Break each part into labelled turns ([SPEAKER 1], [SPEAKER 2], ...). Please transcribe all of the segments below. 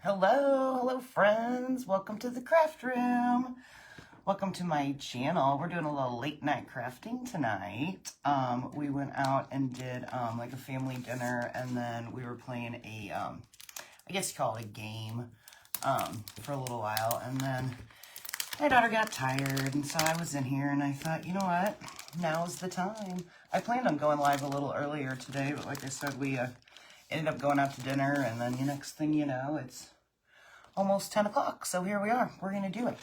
[SPEAKER 1] Hello friends, welcome to the craft room. Welcome to my channel. We're doing a little late night crafting tonight. We went out and did like a family dinner, and then we were playing a I guess you call it a game for a little while, and then my daughter got tired, and so I was in here and I thought, you know what, now's the time. I planned on going live a little earlier today, but like I said, we ended up going out to dinner, and then the next thing you know, it's almost 10 o'clock, so here we are. We're going to do it.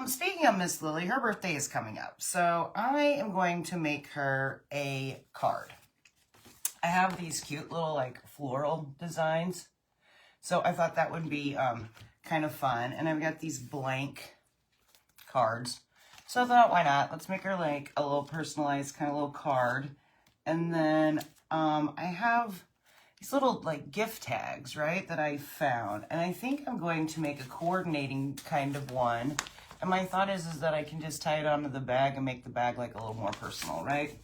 [SPEAKER 1] Speaking of Miss Lily, her birthday is coming up, so I am going to make her a card. I have these cute little, like, floral designs, so I thought that would be kind of fun, and I've got these blank cards, so I thought, why not? Let's make her, like, a little personalized kind of little card, and then I have these little like gift tags, right, that I found. And I think I'm going to make a coordinating kind of one. And my thought is that I can just tie it onto the bag and make the bag like a little more personal, right?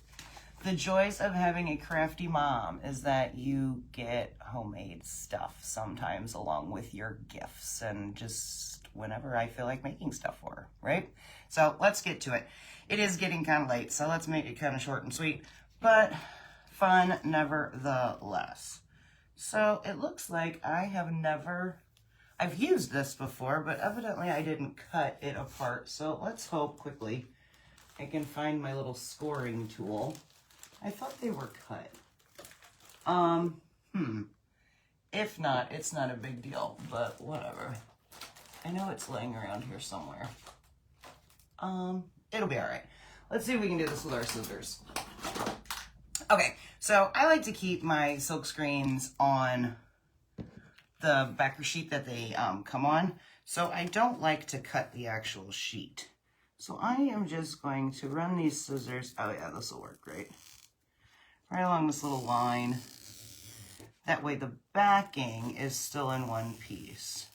[SPEAKER 1] The joys of having a crafty mom is that you get homemade stuff sometimes along with your gifts, and just whenever I feel like making stuff for her, right? So let's get to it. It is getting kind of late, so let's make it kind of short and sweet, but fun nevertheless. So it looks like I've used this before, but evidently I didn't cut it apart. So let's hope quickly I can find my little scoring tool. I thought they were cut. If not, it's not a big deal, but whatever. I know it's laying around here somewhere. It'll be all right. Let's see if we can do this with our scissors. Okay, so I like to keep my silk screens on the backer sheet that they come on, so I don't like to cut the actual sheet. So I am just going to run these scissors, oh yeah, this will work great, right along this little line. That way the backing is still in one piece.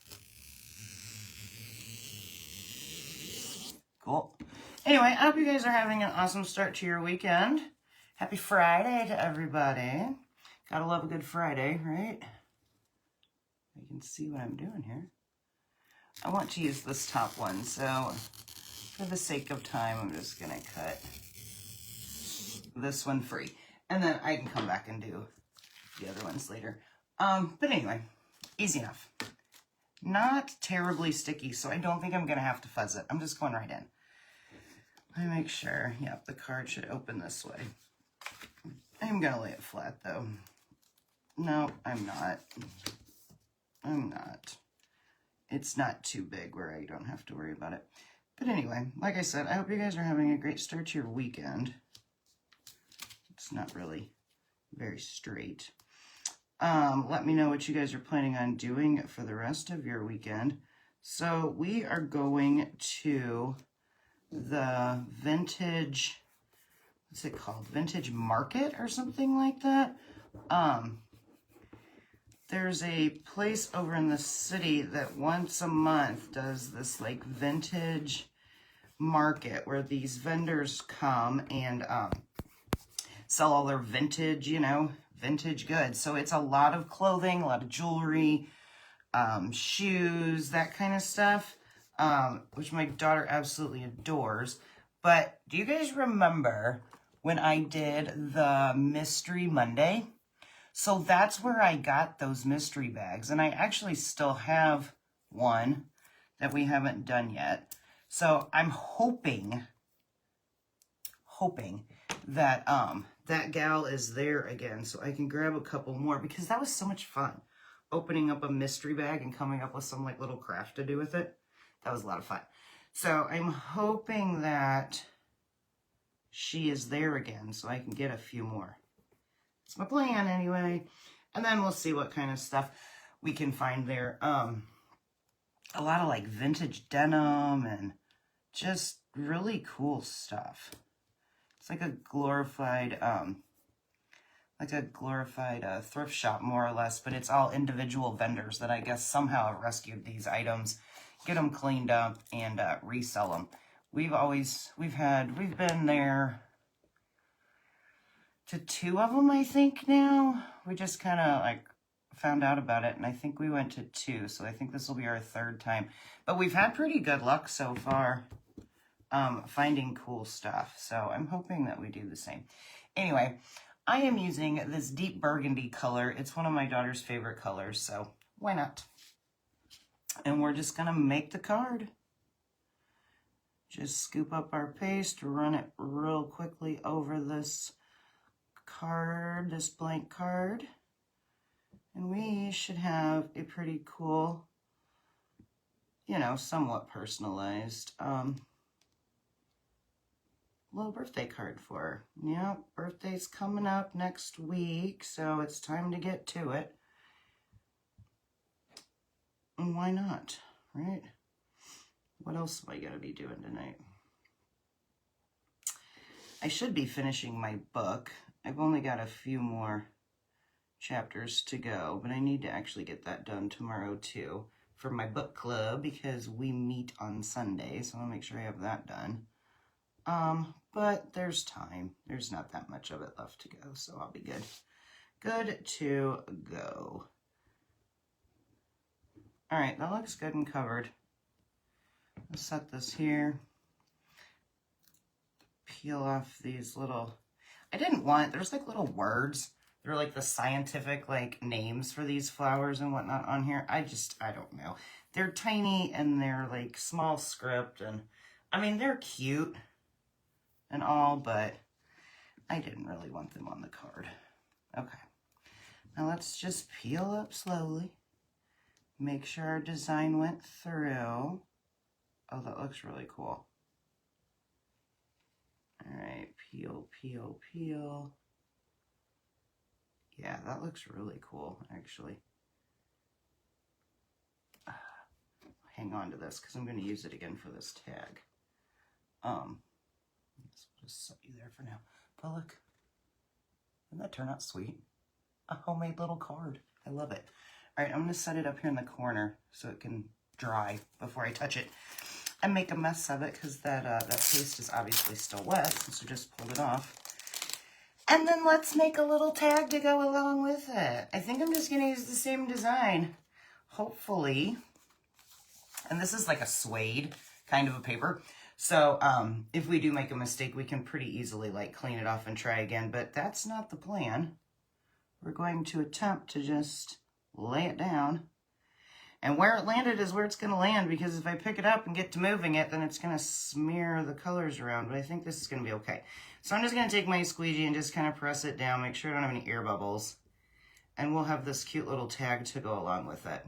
[SPEAKER 1] Cool. Anyway, I hope you guys are having an awesome start to your weekend. Happy Friday to everybody. Gotta love a good Friday, right? You can see what I'm doing here. I want to use this top one, so for the sake of time, I'm just gonna cut this one free. And then I can come back and do the other ones later. But anyway, easy enough. Not terribly sticky, so I don't think I'm gonna have to fuzz it. I'm just going right in. Let me make sure, yep, the card should open this way. I'm gonna lay it flat though. No, I'm not. It's not too big where I don't have to worry about it. But anyway, like I said, I hope you guys are having a great start to your weekend. It's not really very straight. Let me know what you guys are planning on doing for the rest of your weekend. So we are going to the vintage, what's it called? Vintage Market or something like that. There's a place over in the city that once a month does this like vintage market where these vendors come and sell all their vintage, you know, vintage goods. So it's a lot of clothing, a lot of jewelry, shoes, that kind of stuff, which my daughter absolutely adores. But do you guys remember when I did the Mystery Monday? So that's where I got those mystery bags. And I actually still have one that we haven't done yet. So I'm hoping that that gal is there again so I can grab a couple more, because that was so much fun. Opening up a mystery bag and coming up with some like little craft to do with it. That was a lot of fun. So I'm hoping that she is there again so I can get a few more. It's my plan anyway. And then we'll see what kind of stuff we can find there. A lot of like vintage denim and just really cool stuff. It's like a glorified thrift shop more or less, but it's all individual vendors that I guess somehow have rescued these items, get them cleaned up, and resell them. We've been there to 2 of them, I think now. We just kind of like found out about it, and I think we went to 2, so I think this will be our 3rd time. But we've had pretty good luck so far finding cool stuff, so I'm hoping that we do the same. Anyway, I am using this deep burgundy color. It's one of my daughter's favorite colors, so why not? And we're just gonna make the card. Just scoop up our paste, run it real quickly over this card, this blank card. And we should have a pretty cool, you know, somewhat personalized little birthday card for her. Yeah, birthday's coming up next week, so it's time to get to it. And why not, right? What else am I gonna be doing tonight? I should be finishing my book. I've only got a few more chapters to go, but I need to actually get that done tomorrow too for my book club because we meet on Sunday, so I'll make sure I have that done. But there's time. There's not that much of it left to go, so I'll be good. Good to go. All right, that looks good and covered. I'll set this here. Peel off these little, there's like little words. They're like the scientific like names for these flowers and whatnot on here. I don't know. They're tiny and they're like small script, and I mean, they're cute and all, but I didn't really want them on the card. Okay. Now let's just peel up slowly. Make sure our design went through. Oh, that looks really cool. All right, peel, peel, peel. Yeah, that looks really cool, actually. Hang on to this because I'm going to use it again for this tag. Let's just set you there for now. But look, didn't that turn out sweet? A homemade little card. I love it. All right, I'm going to set it up here in the corner so it can dry before I touch it and make a mess of it because that paste is obviously still wet, so just pulled it off. And then let's make a little tag to go along with it. I think I'm just going to use the same design, hopefully. And this is like a suede kind of a paper. So if we do make a mistake, we can pretty easily like clean it off and try again. But that's not the plan. We're going to attempt to just lay it down. And where it landed is where it's going to land, because if I pick it up and get to moving it, then it's going to smear the colors around. But I think this is going to be okay. So I'm just going to take my squeegee and just kind of press it down, make sure I don't have any air bubbles. And we'll have this cute little tag to go along with it.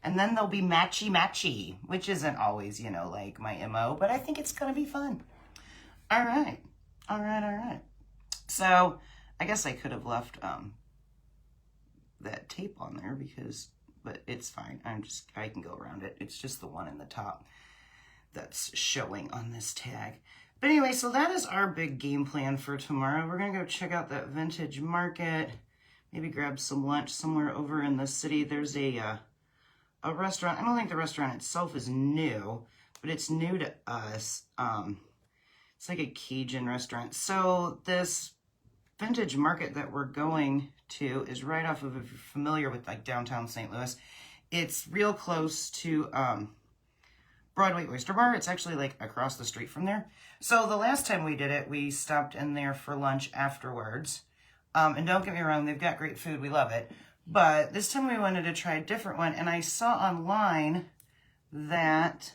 [SPEAKER 1] And then they'll be matchy-matchy, which isn't always, you know, like my MO, but I think it's going to be fun. All right. All right, all right. So I guess I could have left that tape on there but it's fine. I can go around it. It's just the one in the top that's showing on this tag. But anyway, so that is our big game plan for tomorrow. We're going to go check out that vintage market, maybe grab some lunch somewhere over in the city. There's a restaurant. I don't think the restaurant itself is new, but it's new to us. It's like a Cajun restaurant. So this vintage market that we're going to is right off of, if you're familiar with like downtown St. Louis, it's real close to Broadway Oyster Bar. It's actually like across the street from there. So the last time we did it, we stopped in there for lunch afterwards. And don't get me wrong, they've got great food. We love it. But this time we wanted to try a different one. And I saw online that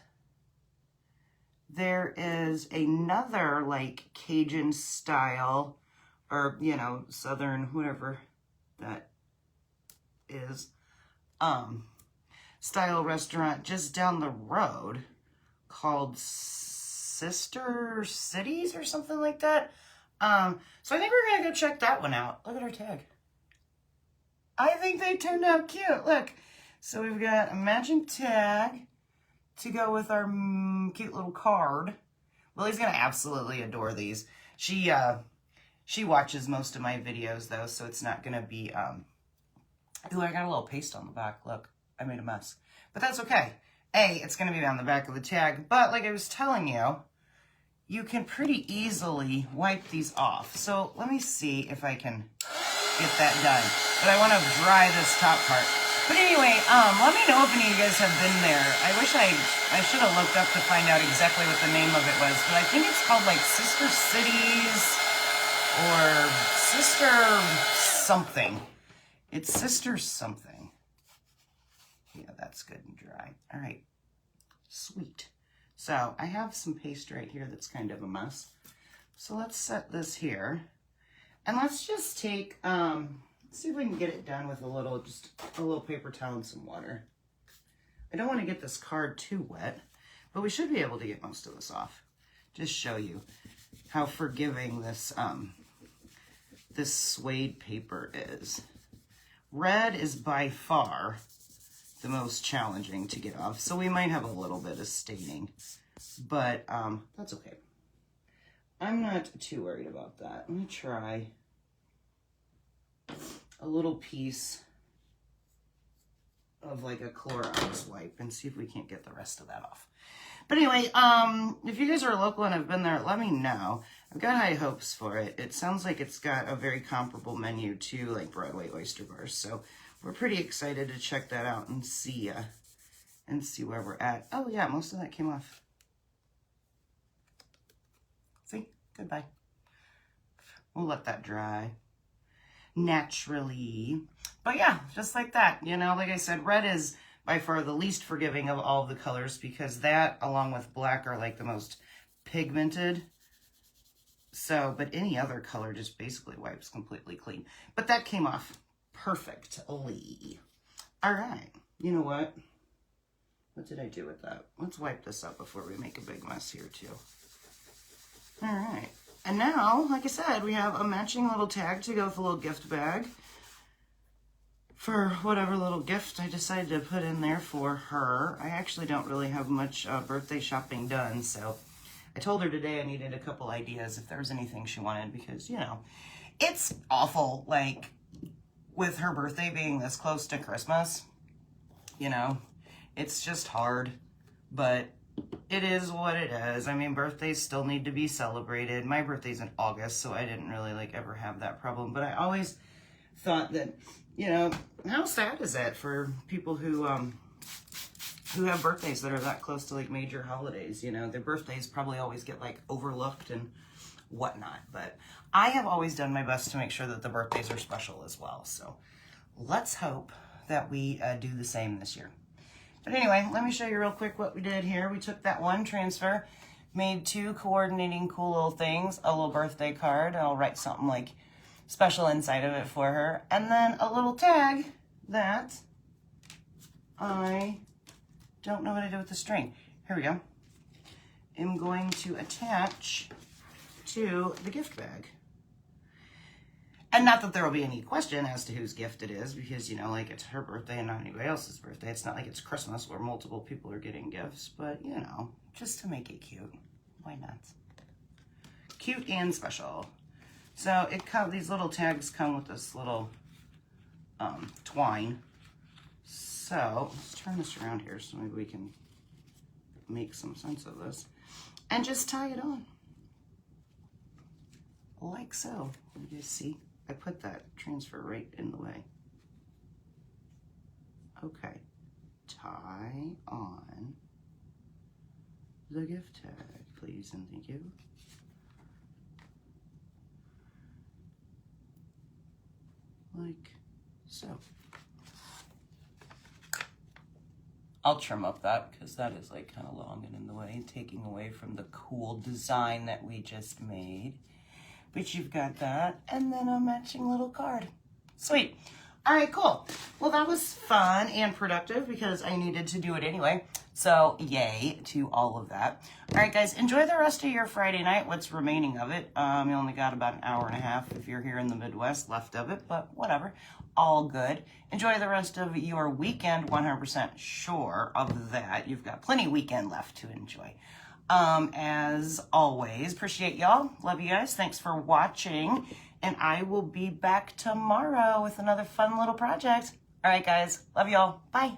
[SPEAKER 1] there is another like Cajun style, or, you know, Southern, whatever that is, style restaurant just down the road called Sister Cities or something like that. So I think we're going to go check that one out. Look at our tag. I think they turned out cute. Look. So we've got a matching tag to go with our cute little card. Lily's going to absolutely adore these. She watches most of my videos, though, so it's not going to be, ooh, I got a little paste on the back. Look, I made a mess. But that's okay. It's going to be on the back of the tag. But like I was telling you, you can pretty easily wipe these off. So let me see if I can get that done. But I want to dry this top part. But anyway, let me know if any of you guys have been there. I wish I should have looked up to find out exactly what the name of it was, but I think it's called like Sister Cities or Sister something. It's Sister something. Yeah, that's good and dry. All right, sweet. So I have some paste right here that's kind of a mess. So let's set this here. And let's just take, see if we can get it done with just a little paper towel and some water. I don't want to get this card too wet, but we should be able to get most of this off. Just show you how forgiving this, this suede paper is. Red is by far the most challenging to get off, so we might have a little bit of staining, but that's okay. I'm not too worried about that. Let me try a little piece of like a Clorox wipe and see if we can't get the rest of that off. But anyway, if you guys are local and have been there, let me know. I've got high hopes for it. It sounds like it's got a very comparable menu to like Broadway oyster bars, so we're pretty excited to check that out and see where we're at. Oh yeah, most of that came off. See? Goodbye. We'll let that dry naturally. But yeah, just like that. You know, like I said, red is by far the least forgiving of all the colors because that, along with black, are like the most pigmented. So, but any other color just basically wipes completely clean. But that came off perfectly. All right. You know what? What did I do with that? Let's wipe this up before we make a big mess here too. All right. And now, like I said, we have a matching little tag to go with a little gift bag for whatever little gift I decided to put in there for her. I actually don't really have much birthday shopping done, so I told her today I needed a couple ideas if there was anything she wanted because, you know, it's awful, like, with her birthday being this close to Christmas, you know, it's just hard, but it is what it is. I mean, birthdays still need to be celebrated. My birthday's in August, so I didn't really, like, ever have that problem, but I always thought that, you know, how sad is that for people who have birthdays that are that close to, like, major holidays, you know? Their birthdays probably always get, like, overlooked and whatnot, but I have always done my best to make sure that the birthdays are special as well, so let's hope that we do the same this year. But anyway, let me show you real quick what we did here. We took that one transfer, made two coordinating cool little things, a little birthday card, I'll write something like special inside of it for her, and then a little tag that I don't know what to do with the string. Here we go. I'm going to attach to the gift bag. And not that there will be any question as to whose gift it is, because, you know, like, it's her birthday and not anybody else's birthday. It's not like it's Christmas where multiple people are getting gifts, but, you know, just to make it cute. Why not? Cute and special. So these little tags come with this little twine. So let's turn this around here so maybe we can make some sense of this. And just tie it on. Like so. You guys see? I put that transfer right in the way. Okay. Tie on the gift tag, please and thank you. Like so. I'll trim up that because that is like kind of long and in the way, taking away from the cool design that we just made. But you've got that, and then a matching little card. Sweet. All right, cool. Well, that was fun and productive because I needed to do it anyway. So yay to all of that. All right, guys, enjoy the rest of your Friday night, what's remaining of it. You only got about an hour and a half if you're here in the Midwest left of it, but whatever, all good. Enjoy the rest of your weekend, 100% sure of that. You've got plenty of weekend left to enjoy. As always, appreciate y'all. Love you guys. Thanks for watching. And I will be back tomorrow with another fun little project. All right, guys. Love y'all. Bye.